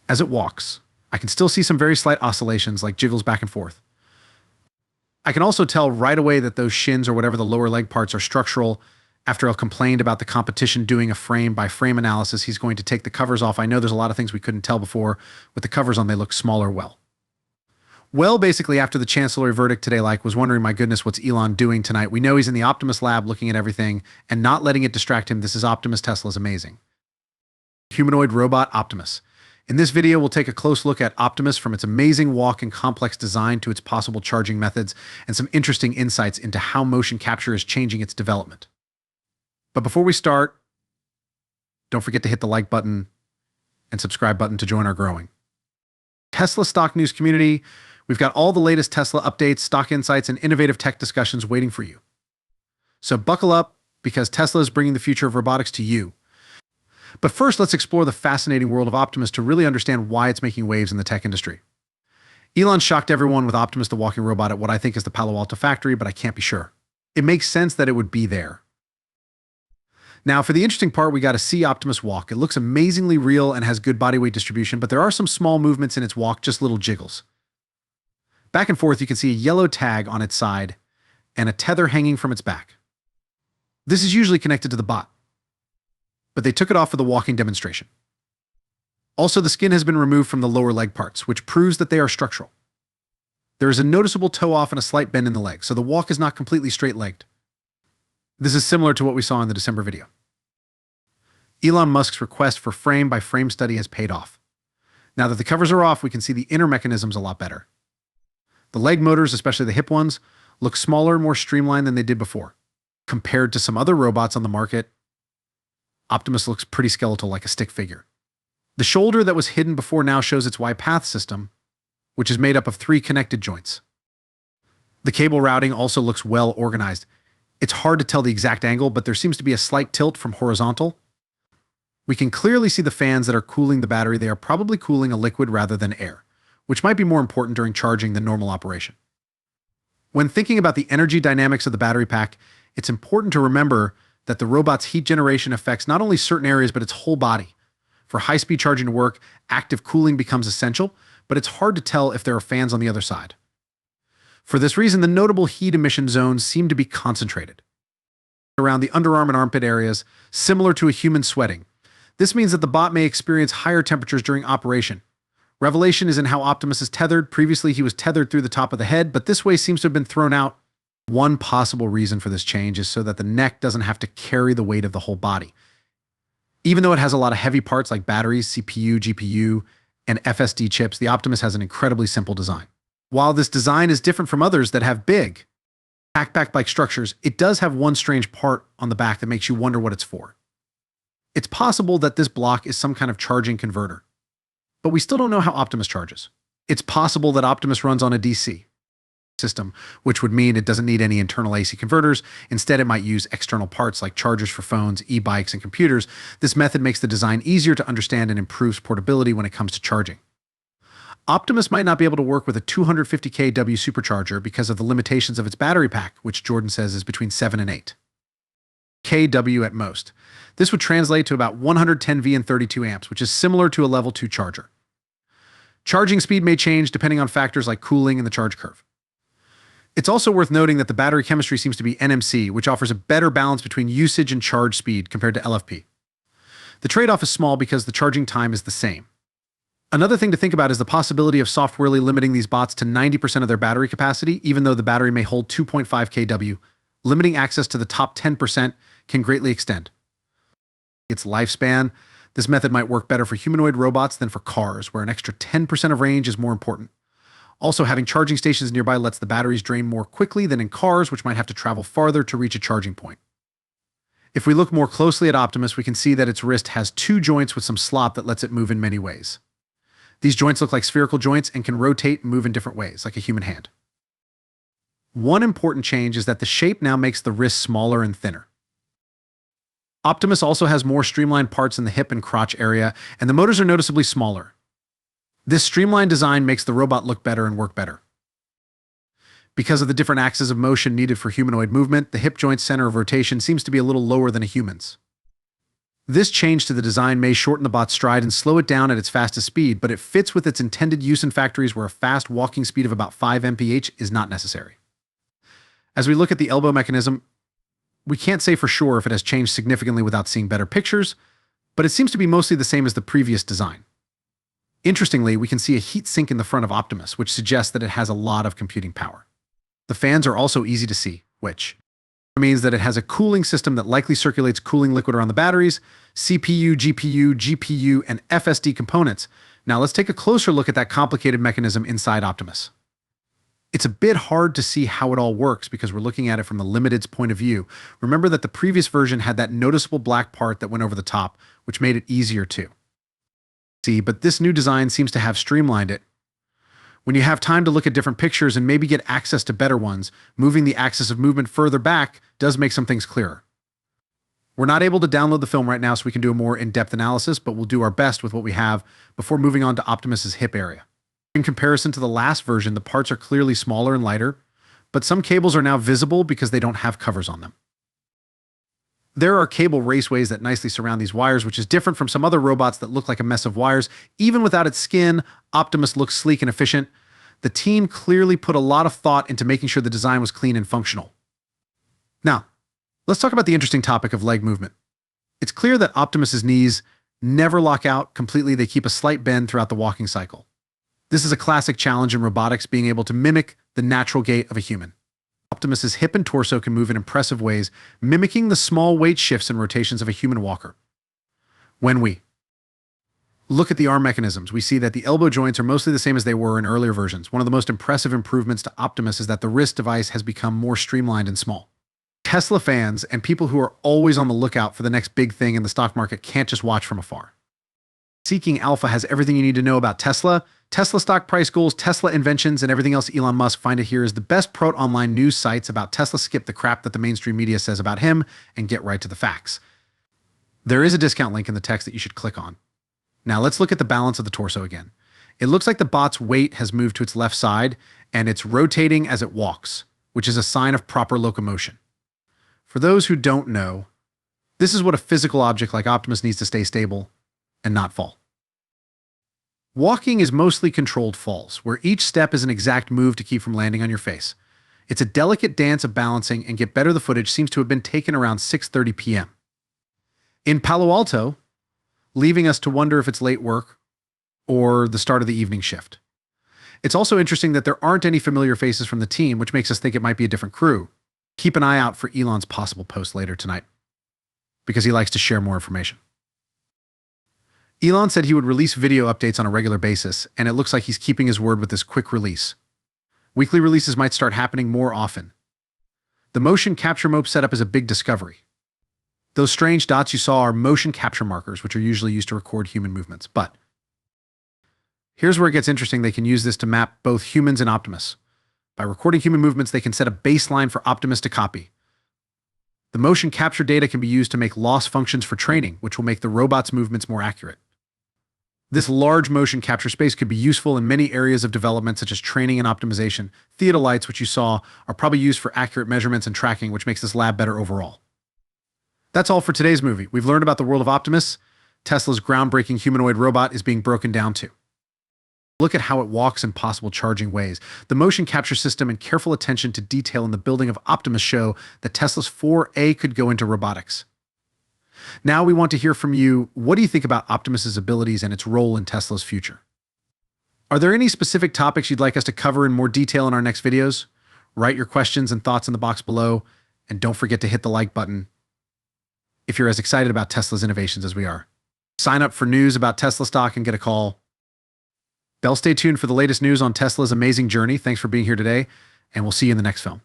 As it walks, I can still see some very slight oscillations like jiggles back and forth. I can also tell right away that those shins or whatever the lower leg parts are structural. After I complained about the competition doing a frame-by-frame analysis, he's going to take the covers off. I know there's a lot of things we couldn't tell before. With the covers on, they look smaller well. Well, basically, after the chancellery verdict today, was wondering, my goodness, what's Elon doing tonight? We know he's in the Optimus lab looking at everything and not letting it distract him. This is Optimus. Tesla's amazing. Humanoid robot Optimus. In this video, we'll take a close look at Optimus, from its amazing walk and complex design to its possible charging methods, and some interesting insights into how motion capture is changing its development. But before we start, don't forget to hit the like button and subscribe button to join our growing Tesla stock news community. We've got all the latest Tesla updates, stock insights, and innovative tech discussions waiting for you. So buckle up, because Tesla is bringing the future of robotics to you. But first, let's explore the fascinating world of Optimus to really understand why it's making waves in the tech industry. Elon shocked everyone with Optimus the walking robot at what I think is the Palo Alto factory, but I can't be sure. It makes sense that it would be there. Now, for the interesting part, we got to see Optimus walk. It looks amazingly real and has good body weight distribution, but there are some small movements in its walk, just little jiggles. Back and forth, you can see a yellow tag on its side and a tether hanging from its back. This is usually connected to the bot, but they took it off for the walking demonstration. Also, the skin has been removed from the lower leg parts, which proves that they are structural. There is a noticeable toe off and a slight bend in the leg, so the walk is not completely straight-legged. This is similar to what we saw in the December video. Elon Musk's request for frame-by-frame study has paid off. Now that the covers are off, we can see the inner mechanisms a lot better. The leg motors, especially the hip ones, look smaller and more streamlined than they did before. Compared to some other robots on the market, Optimus looks pretty skeletal, like a stick figure. The shoulder that was hidden before now shows its Y-path system, which is made up of 3 connected joints. The cable routing also looks well organized. It's hard to tell the exact angle, but there seems to be a slight tilt from horizontal. We can clearly see the fans that are cooling the battery. They are probably cooling a liquid rather than air, which might be more important during charging than normal operation. When thinking about the energy dynamics of the battery pack, it's important to remember that the robot's heat generation affects not only certain areas, but its whole body. For high-speed charging to work, active cooling becomes essential, but it's hard to tell if there are fans on the other side. For this reason, the notable heat emission zones seem to be concentrated around the underarm and armpit areas, similar to a human sweating. This means that the bot may experience higher temperatures during operation. Revelation is in how Optimus is tethered. Previously, he was tethered through the top of the head, but this way seems to have been thrown out. One possible reason for this change is so that the neck doesn't have to carry the weight of the whole body. Even though it has a lot of heavy parts like batteries, CPU, GPU, and FSD chips, the Optimus has an incredibly simple design. While this design is different from others that have big, backpack-like structures, it does have one strange part on the back that makes you wonder what it's for. It's possible that this block is some kind of charging converter, but we still don't know how Optimus charges. It's possible that Optimus runs on a DC system, which would mean it doesn't need any internal AC converters. Instead, it might use external parts like chargers for phones, e-bikes, and computers. This method makes the design easier to understand and improves portability when it comes to charging. Optimus might not be able to work with a 250 kW supercharger because of the limitations of its battery pack, which Jordan says is between 7 and 8 kW at most. This would translate to about 110 V and 32 amps, which is similar to a level 2 charger. Charging speed may change depending on factors like cooling and the charge curve. It's also worth noting that the battery chemistry seems to be NMC, which offers a better balance between usage and charge speed compared to LFP. The trade-off is small because the charging time is the same. Another thing to think about is the possibility of softwarely limiting these bots to 90% of their battery capacity, even though the battery may hold 2.5 kW. Limiting access to the top 10% can greatly extend its lifespan. This method might work better for humanoid robots than for cars, where an extra 10% of range is more important. Also, having charging stations nearby lets the batteries drain more quickly than in cars, which might have to travel farther to reach a charging point. If we look more closely at Optimus, we can see that its wrist has 2 joints with some slot that lets it move in many ways. These joints look like spherical joints and can rotate and move in different ways, like a human hand. One important change is that the shape now makes the wrist smaller and thinner. Optimus also has more streamlined parts in the hip and crotch area, and the motors are noticeably smaller. This streamlined design makes the robot look better and work better. Because of the different axes of motion needed for humanoid movement, the hip joint's center of rotation seems to be a little lower than a human's. This change to the design may shorten the bot's stride and slow it down at its fastest speed, but it fits with its intended use in factories where a fast walking speed of about 5 mph is not necessary. As we look at the elbow mechanism, we can't say for sure if it has changed significantly without seeing better pictures, but it seems to be mostly the same as the previous design. Interestingly, we can see a heat sink in the front of Optimus, which suggests that it has a lot of computing power. The fans are also easy to see, which means that it has a cooling system that likely circulates cooling liquid around the batteries, CPU, GPU, and FSD components. Now let's take a closer look at that complicated mechanism inside Optimus. It's a bit hard to see how it all works because we're looking at it from the limited's point of view. Remember that the previous version had that noticeable black part that went over the top, which made it easier to see, but this new design seems to have streamlined it. When you have time to look at different pictures and maybe get access to better ones, moving the axis of movement further back does make some things clearer. We're not able to download the film right now so we can do a more in-depth analysis, but we'll do our best with what we have before moving on to Optimus's hip area. In comparison to the last version, the parts are clearly smaller and lighter, but some cables are now visible because they don't have covers on them. There are cable raceways that nicely surround these wires, which is different from some other robots that look like a mess of wires. Even without its skin, Optimus looks sleek and efficient. The team clearly put a lot of thought into making sure the design was clean and functional. Now, let's talk about the interesting topic of leg movement. It's clear that Optimus's knees never lock out completely. They keep a slight bend throughout the walking cycle. This is a classic challenge in robotics, being able to mimic the natural gait of a human. Optimus's hip and torso can move in impressive ways, mimicking the small weight shifts and rotations of a human walker. When we look at the arm mechanisms, we see that the elbow joints are mostly the same as they were in earlier versions. One of the most impressive improvements to Optimus is that the wrist device has become more streamlined and small. Tesla fans and people who are always on the lookout for the next big thing in the stock market can't just watch from afar. Seeking Alpha has everything you need to know about Tesla, Tesla stock price goals, Tesla inventions, and everything else Elon Musk. Find it here is the best online news sites about Tesla. Skip the crap that the mainstream media says about him and get right to the facts. There is a discount link in the text that you should click on. Now let's look at the balance of the torso again. It looks like the bot's weight has moved to its left side and it's rotating as it walks, which is a sign of proper locomotion. For those who don't know, this is what a physical object like Optimus needs to stay stable and not fall. Walking is mostly controlled falls, where each step is an exact move to keep from landing on your face. It's a delicate dance of balancing, and get better, the footage seems to have been taken around 6:30 p.m. in Palo Alto, leaving us to wonder if it's late work or the start of the evening shift. It's also interesting that there aren't any familiar faces from the team, which makes us think it might be a different crew. Keep an eye out for Elon's possible post later tonight, because he likes to share more information. Elon said he would release video updates on a regular basis, and it looks like he's keeping his word with this quick release. Weekly releases might start happening more often. The motion capture mode setup is a big discovery. Those strange dots you saw are motion capture markers, which are usually used to record human movements. But here's where it gets interesting. They can use this to map both humans and Optimus. By recording human movements, they can set a baseline for Optimus to copy. The motion capture data can be used to make loss functions for training, which will make the robot's movements more accurate. This large motion capture space could be useful in many areas of development, such as training and optimization. Theodolites, which you saw, are probably used for accurate measurements and tracking, which makes this lab better overall. That's all for today's movie. We've learned about the world of Optimus. Tesla's groundbreaking humanoid robot is being broken down to. Look at how it walks in possible charging ways. The motion capture system and careful attention to detail in the building of Optimus show that Tesla's 4A could go into robotics. Now we want to hear from you. What do you think about Optimus's abilities and its role in Tesla's future? Are there any specific topics you'd like us to cover in more detail in our next videos? Write your questions and thoughts in the box below, and don't forget to hit the like button if you're as excited about Tesla's innovations as we are. Sign up for news about Tesla stock and get a call. Stay tuned for the latest news on Tesla's amazing journey. Thanks for being here today, and we'll see you in the next film.